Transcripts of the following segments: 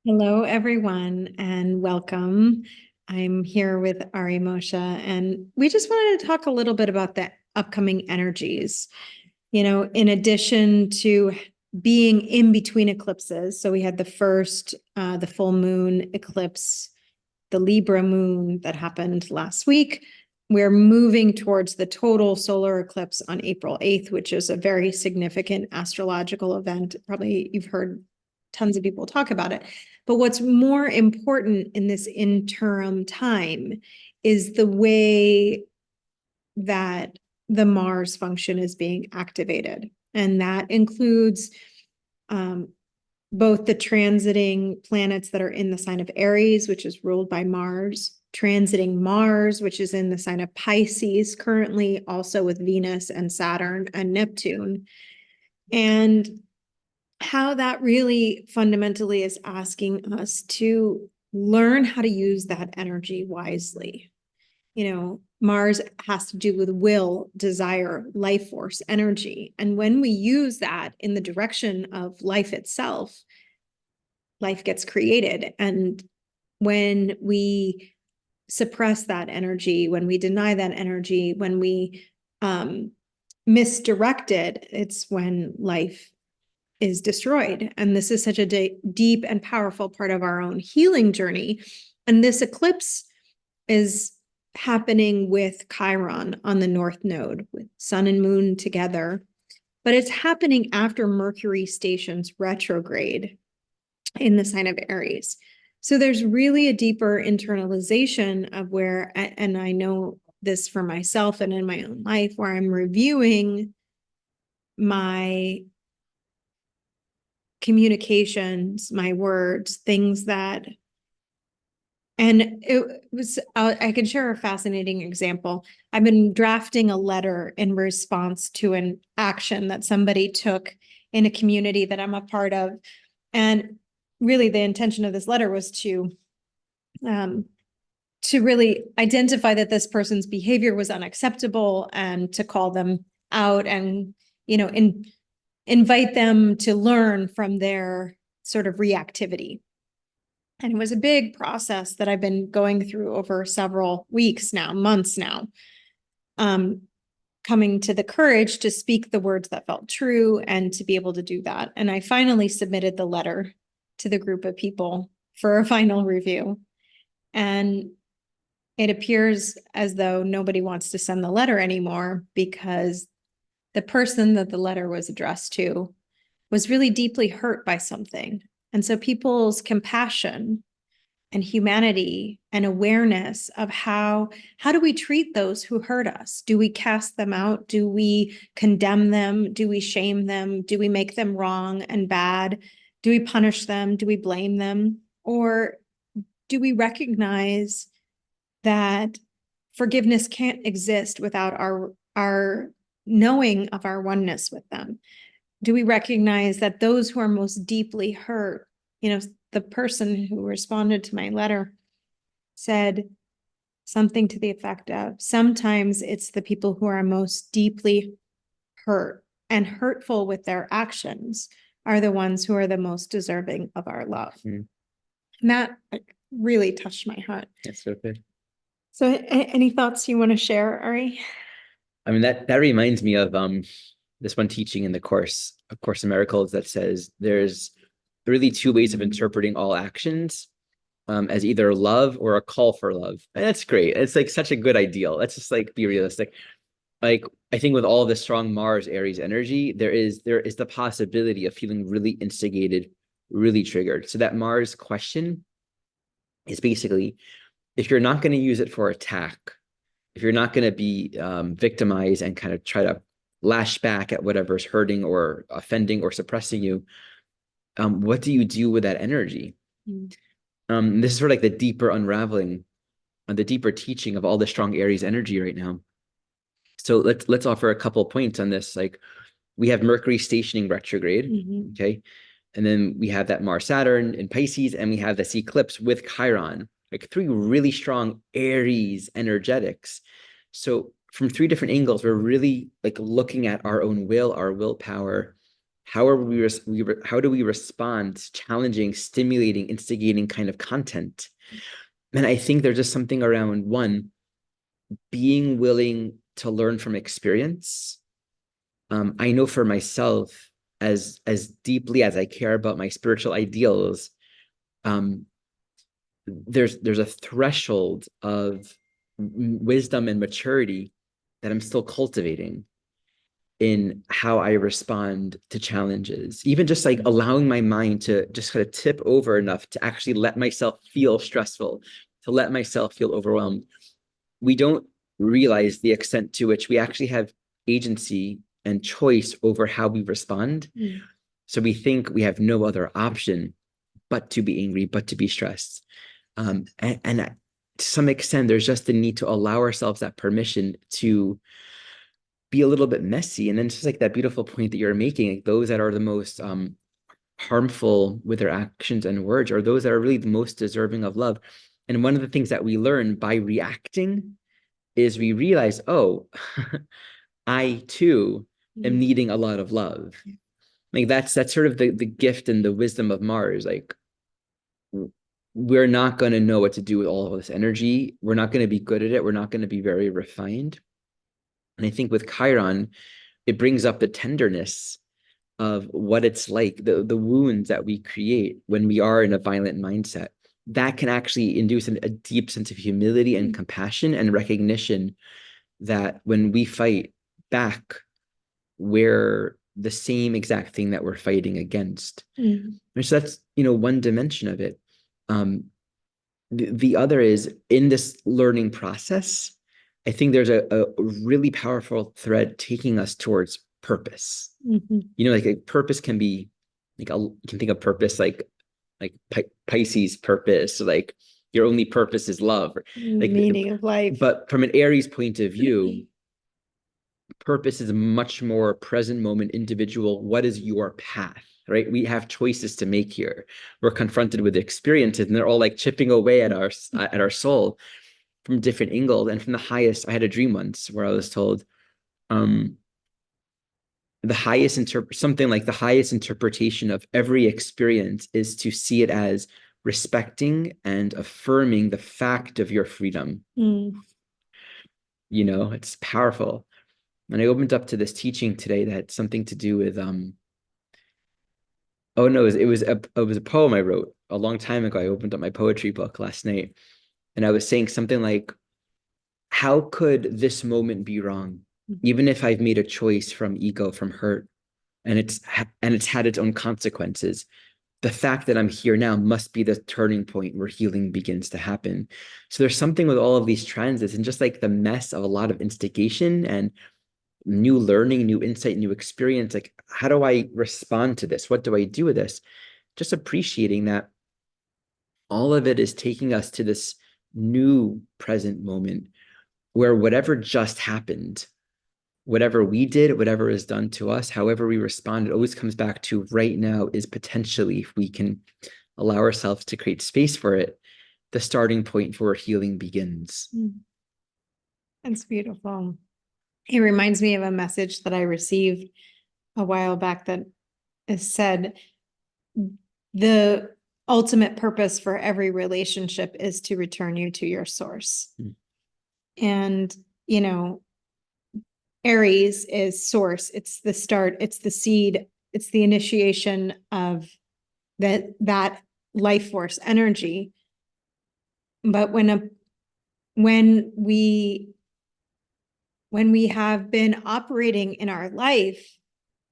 Hello, everyone, and welcome. I'm here with Ari Moshe, and we just wanted to talk a little bit about the upcoming energies. In addition to being in between eclipses, so we had the first, the full moon eclipse, the Libra moon that happened last week. We're moving towards the total solar eclipse on April 8th, which is a very significant astrological event. Probably you've heard tons of people talk about it. But what's more important in this interim time is the way that the Mars function is being activated. And that includes both the transiting planets that are in the sign of Aries, which is ruled by Mars, transiting Mars, which is in the sign of Pisces, currently also with Venus and Saturn and Neptune. And how that really fundamentally is asking us to learn how to use that energy wisely. Mars has to do with will, desire, life force, energy. And when we use that in the direction of life itself, life gets created. And when we suppress that energy, when we deny that energy, when we misdirect it, it's when life is destroyed. And this is such a deep and powerful part of our own healing journey. And this eclipse is happening with Chiron on the North Node, with Sun and Moon together. But it's happening after Mercury stations retrograde in the sign of Aries. So there's really a deeper internalization of where, and I know this for myself and in my own life, where I'm reviewing my communications, my words, things that, and it was, I can share a fascinating example. I've been drafting a letter in response to an action that somebody took in a community that I'm a part of. And really the intention of this letter was to really identify that this person's behavior was unacceptable and to call them out and, invite them to learn from their sort of reactivity. And it was a big process that I've been going through over several weeks now, months now, coming to the courage to speak the words that felt true and to be able to do that. And I finally submitted the letter to the group of people for a final review. And it appears as though nobody wants to send the letter anymore because the person that the letter was addressed to was really deeply hurt by something. And so people's compassion and humanity and awareness of how do we treat those who hurt us? Do we cast them out? Do we condemn them? Do we shame them? Do we make them wrong and bad? Do we punish them? Do we blame them? Or do we recognize that forgiveness can't exist without our knowing of our oneness with them? Do we recognize that those who are most deeply hurt, the person who responded to my letter said something to the effect of, sometimes it's the people who are most deeply hurt and hurtful with their actions are the ones who are the most deserving of our love. And that really touched my heart. That's so good. So any thoughts you want to share, Ari? I mean, that reminds me of this one teaching in the course, A Course in Miracles, that says there's really two ways of interpreting all actions, as either love or a call for love. And that's great. It's like such a good ideal. Let's just like be realistic. Like I think with all the strong Mars Aries energy, there is the possibility of feeling really instigated, really triggered. So that Mars question is basically, if you're not going to use it for attack, if you're not going to be victimized and kind of try to lash back at whatever's hurting or offending or suppressing you, what do you do with that energy? This is sort of like the deeper unraveling and the deeper teaching of all the strong Aries energy right now. So let's offer a couple of points on this. Like we have Mercury stationing retrograde, okay? And then we have that Mars Saturn in Pisces, and we have this eclipse with Chiron, like three really strong Aries energetics. So from three different angles, we're really like looking at our own will, our willpower, how do we respond to challenging, stimulating, instigating kind of content? And I think there's just something around, one, being willing to learn from experience. I know for myself, as deeply as I care about my spiritual ideals, um, there's a threshold of wisdom and maturity that I'm still cultivating in how I respond to challenges. Even just like allowing my mind to just kind of tip over enough to actually let myself feel stressful, to let myself feel overwhelmed. We don't realize the extent to which we actually have agency and choice over how we respond. So we think we have no other option but to be angry, but to be stressed. And to some extent, there's just the need to allow ourselves that permission to be a little bit messy. And then it's just like that beautiful point that you're making, like those that are the most harmful with their actions and words are those that are really the most deserving of love. And one of the things that we learn by reacting is we realize, oh, I too am needing a lot of love. Like that's sort of the gift and the wisdom of Mars. Like we're not going to know what to do with all of this energy. We're not going to be good at it. We're not going to be very refined. And I think with Chiron, it brings up the tenderness of what it's like, the wounds that we create when we are in a violent mindset. That can actually induce a deep sense of humility and compassion and recognition that when we fight back, we're the same exact thing that we're fighting against. And so that's, one dimension of it. The other is in this learning process, I think there's a really powerful thread taking us towards purpose. Like a purpose can be like you can think of purpose like Pisces purpose, like your only purpose is love, like meaning of life. But from an Aries point of view, purpose is a much more present moment, individual. What is your path? Right? We have choices to make here. We're confronted with experiences, and they're all like chipping away at our soul from different angles. And from the highest, I had a dream once where I was told, something like the highest interpretation of every experience is to see it as respecting and affirming the fact of your freedom. It's powerful. And I opened up to this teaching today that had something to do with it was a poem I wrote a long time ago. I opened up my poetry book last night, and I was saying something like, how could this moment be wrong? Even if I've made a choice from ego, from hurt, and it's had its own consequences, the fact that I'm here now must be the turning point where healing begins to happen. So there's something with all of these transits and just like the mess of a lot of instigation and new learning, new insight, new experience. Like, how do I respond to this? What do I do with this? Just appreciating that all of it is taking us to this new present moment where whatever just happened, whatever we did, whatever is done to us, however we respond, it always comes back to right now is potentially, if we can allow ourselves to create space for it, the starting point for where healing begins. That's beautiful. It reminds me of a message that I received a while back that said, the ultimate purpose for every relationship is to return you to your source. And, Aries is source. It's the start. It's the seed. It's the initiation of that life force energy. But when we have been operating in our life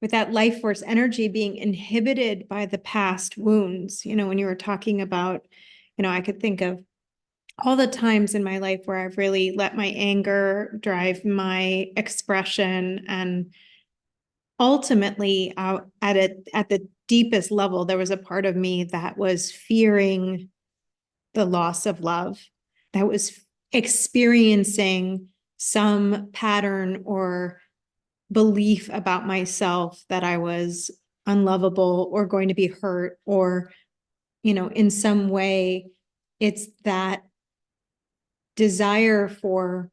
with that life force energy being inhibited by the past wounds, when you were talking about, I could think of all the times in my life where I've really let my anger drive my expression. And ultimately, at the deepest level, there was a part of me that was fearing the loss of love, that was experiencing some pattern or belief about myself that I was unlovable or going to be hurt, or, in some way, it's that desire for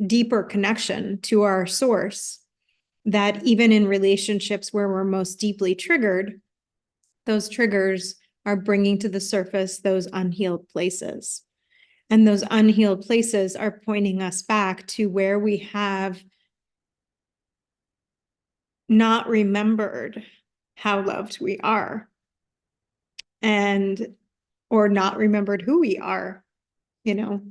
deeper connection to our source that even in relationships where we're most deeply triggered, those triggers are bringing to the surface those unhealed places. And those unhealed places are pointing us back to where we have not remembered how loved we are, and or not remembered who we are, you know.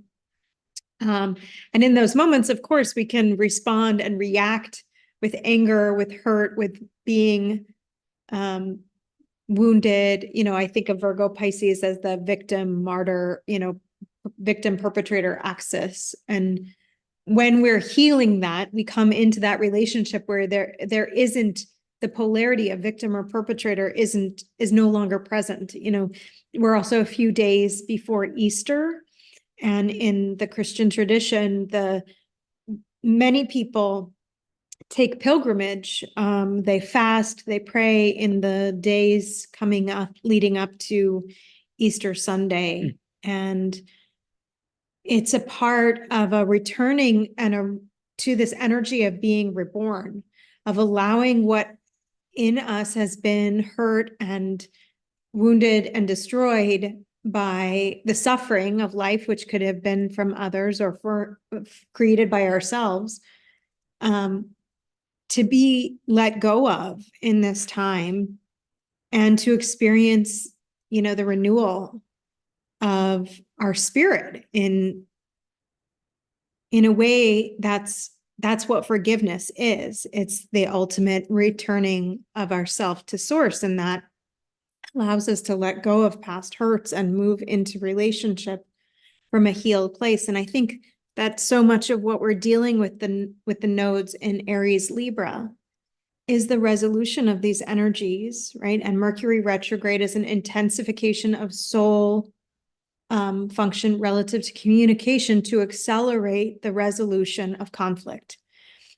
And in those moments, of course, we can respond and react with anger, with hurt, with being wounded. You know, I think of Virgo Pisces as the victim martyr, you know, victim perpetrator axis. And when we're healing that, we come into that relationship where there isn't the polarity of victim or perpetrator is no longer present. You know, we're also a few days before Easter. And in the Christian tradition, many people take pilgrimage. They fast, they pray in the days coming up, leading up to Easter Sunday. And it's a part of a returning to this energy of being reborn, of allowing what in us has been hurt and wounded and destroyed by the suffering of life, which could have been from others or created by ourselves, to be let go of in this time, and to experience, you know, the renewal of our spirit in a way that's what forgiveness is. It's the ultimate returning of ourself to source, and that allows us to let go of past hurts and move into relationship from a healed place. And I think that so much of what we're dealing with the nodes in Aries Libra is the resolution of these energies, right? And Mercury retrograde is an intensification of soul function relative to communication to accelerate the resolution of conflict.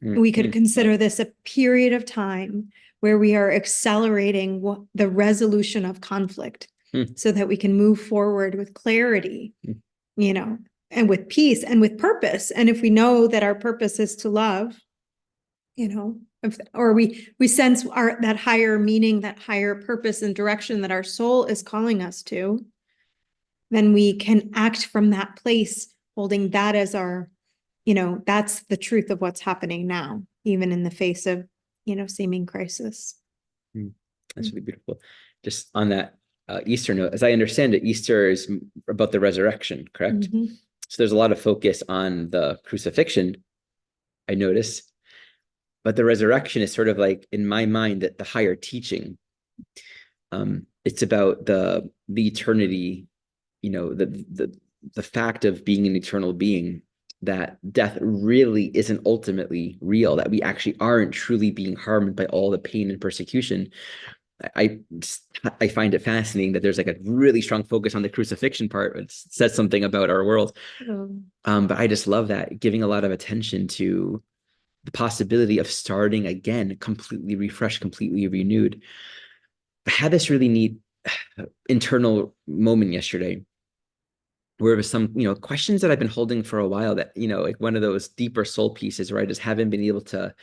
We could consider this a period of time where we are accelerating the resolution of conflict so that we can move forward with clarity, you know, and with peace and with purpose. And if we know that our purpose is to love, you know, or we sense that higher meaning, that higher purpose and direction that our soul is calling us to, then we can act from that place, holding that as our, you know, that's the truth of what's happening now, even in the face of, you know, seeming crisis. That's really beautiful. Just on that Easter note, as I understand it, Easter is about the resurrection, correct? So there's a lot of focus on the crucifixion, I notice, but the resurrection is sort of like, in my mind, that the higher teaching. It's about the eternity, you know, the fact of being an eternal being, that death really isn't ultimately real, that we actually aren't truly being harmed by all the pain and persecution. I find it fascinating that there's like a really strong focus on the crucifixion part. It says something about our world. But I just love that, giving a lot of attention to the possibility of starting again, completely refreshed, completely renewed. I had this really neat internal moment yesterday where it was some, you know, questions that I've been holding for a while, that, you know, like one of those deeper soul pieces where I just haven't been able to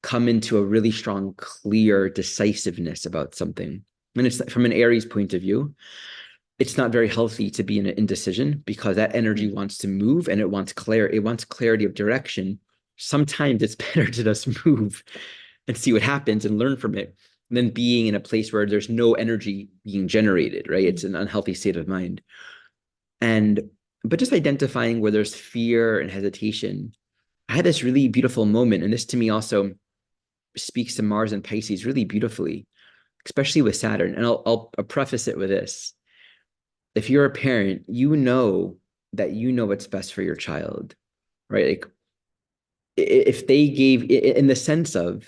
come into a really strong, clear decisiveness about something. And it's from an Aries point of view, it's not very healthy to be in an indecision, because that energy wants to move and it wants clarity of direction. Sometimes it's better to just move and see what happens and learn from it than being in a place where there's no energy being generated, right? It's an unhealthy state of mind. But just identifying where there's fear and hesitation. I had this really beautiful moment, and this to me also speaks to Mars and Pisces really beautifully, especially with Saturn. And I'll preface it with this. If you're a parent, you know that you know what's best for your child, right? Like, if they gave, in the sense of,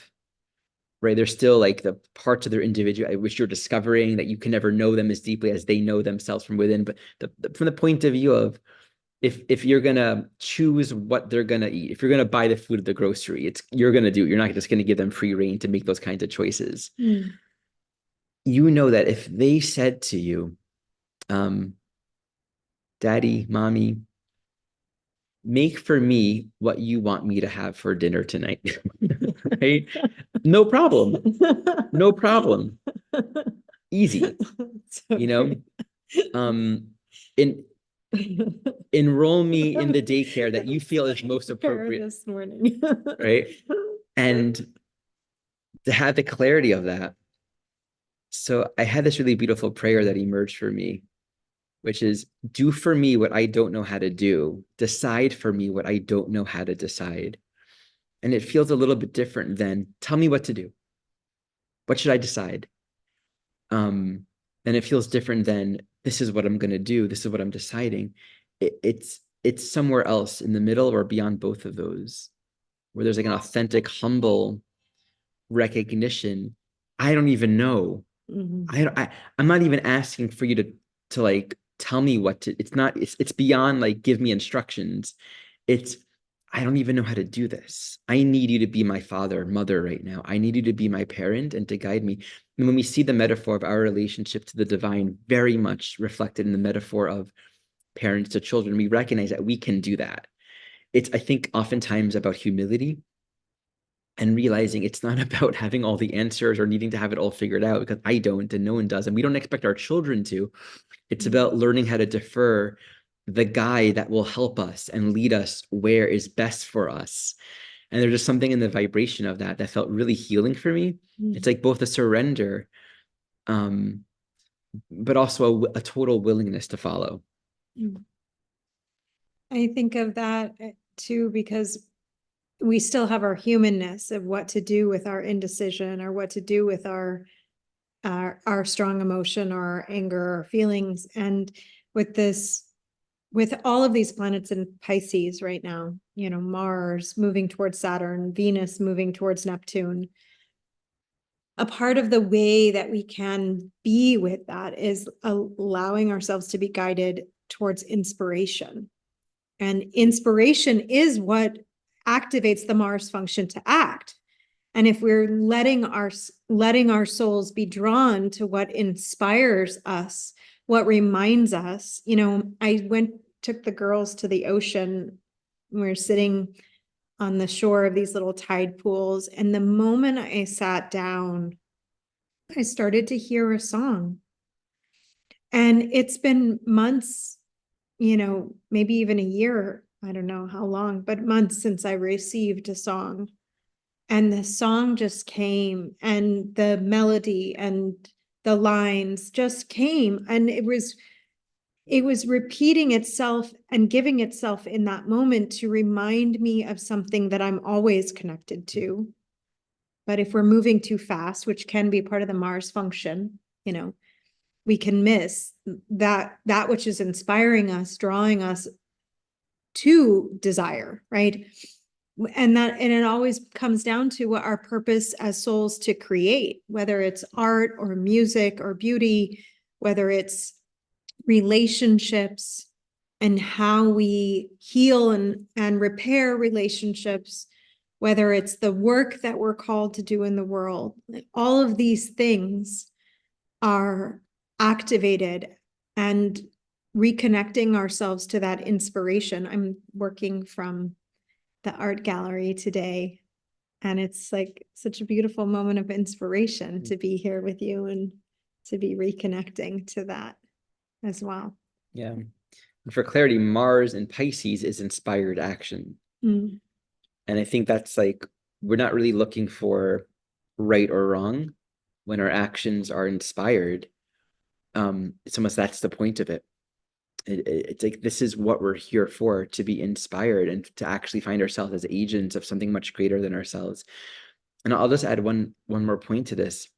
right, there's still like the parts of their individual which you're discovering, that you can never know them as deeply as they know themselves from within. But from the point of view of, if you're gonna choose what they're gonna eat, if you're gonna buy the food at the grocery, you're gonna do it. You're not just gonna give them free reign to make those kinds of choices. You know that if they said to you, Daddy, Mommy, make for me what you want me to have for dinner tonight. Right? No problem. No problem. Easy, you know? In enroll me in the daycare that you feel is most appropriate. This morning. Right? And to have the clarity of that. So I had this really beautiful prayer that emerged for me, which is, do for me what I don't know how to do, decide for me what I don't know how to decide. And it feels a little bit different than tell me what to do. What should I decide? And it feels different than this is what I'm going to do. This is what I'm deciding. It's somewhere else in the middle or beyond both of those, where there's like an authentic, humble recognition. I don't even know. I'm not even asking for you to like tell me what to. It's beyond like give me instructions. It's I don't even know how to do this. I need you to be my father, mother right now. I need you to be my parent and to guide me. And when we see the metaphor of our relationship to the divine very much reflected in the metaphor of parents to children, we recognize that we can do that. It's, I think, oftentimes about humility and realizing it's not about having all the answers or needing to have it all figured out, because I don't and no one does. And we don't expect our children to. It's about learning how to defer the guide that will help us and lead us where is best for us. And there's just something in the vibration of that felt really healing for me. It's like both a surrender, but also a total willingness to follow. I think of that too, because we still have our humanness of what to do with our indecision or what to do with our strong emotion or our anger or feelings. And with all of these planets in Pisces right now, you know, Mars moving towards Saturn, Venus moving towards Neptune, a part of the way that we can be with that is allowing ourselves to be guided towards inspiration. And inspiration is what activates the Mars function to act. And if we're letting our souls be drawn to what inspires us, what reminds us, you know, I took the girls to the ocean. We were sitting on the shore of these little tide pools. And the moment I sat down, I started to hear a song. And it's been months, you know, maybe even a year, I don't know how long, but months since I received a song. And the song just came, and the melody and the lines just came, and it was repeating itself and giving itself in that moment to remind me of something that I'm always connected to. But if we're moving too fast, which can be part of the Mars function, you know, we can miss that which is inspiring us, drawing us to desire, right? And it always comes down to what our purpose as souls to create, whether it's art or music or beauty, whether it's relationships and how we heal and repair relationships, whether it's the work that we're called to do in the world. All of these things are activated and reconnecting ourselves to that inspiration. I'm working from the art gallery today, and it's like such a beautiful moment of inspiration to be here with you and to be reconnecting to that as well. Yeah. And for clarity, Mars in Pisces is inspired action. And I think that's like, we're not really looking for right or wrong when our actions are inspired. It's almost, that's the point of it. It's like, this is what we're here for, to be inspired and to actually find ourselves as agents of something much greater than ourselves. And I'll just add one more point to this.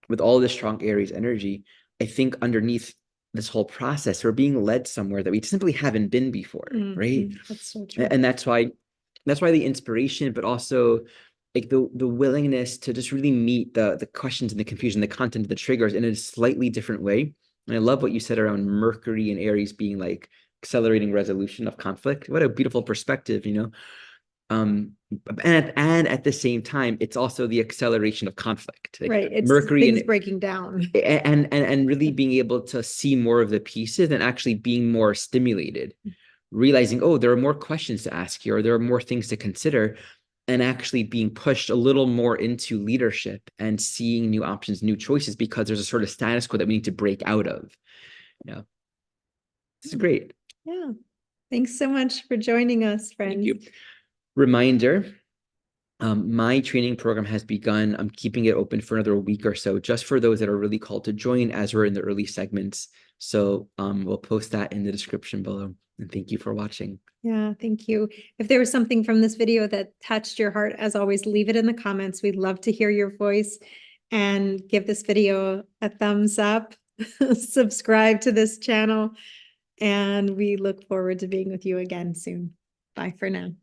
With all this strong Aries energy, I think underneath this whole process, we're being led somewhere that we simply haven't been before, right? That's so true. And that's why the inspiration, but also like the willingness to just really meet the questions and the confusion, the content, the triggers in a slightly different way. And I love what you said around Mercury and Aries being like accelerating resolution of conflict. What a beautiful perspective, you know? And at the same time, it's also the acceleration of conflict. Like right. It's Mercury things and breaking down. And really being able to see more of the pieces and actually being more stimulated. realizing, oh, there are more questions to ask here, or there are more things to consider, and actually being pushed a little more into leadership and seeing new options, new choices, because there's a sort of status quo that we need to break out of. Yeah. This is great. Yeah. Thanks so much for joining us, friends. Thank you. Reminder, my training program has begun. I'm keeping it open for another week or so, just for those that are really called to join as we're in the early segments. So we'll post that in the description below. And thank you for watching. Yeah, thank you. If there was something from this video that touched your heart, as always, leave it in the comments. We'd love to hear your voice, and give this video a thumbs up, subscribe to this channel, and we look forward to being with you again soon. Bye for now.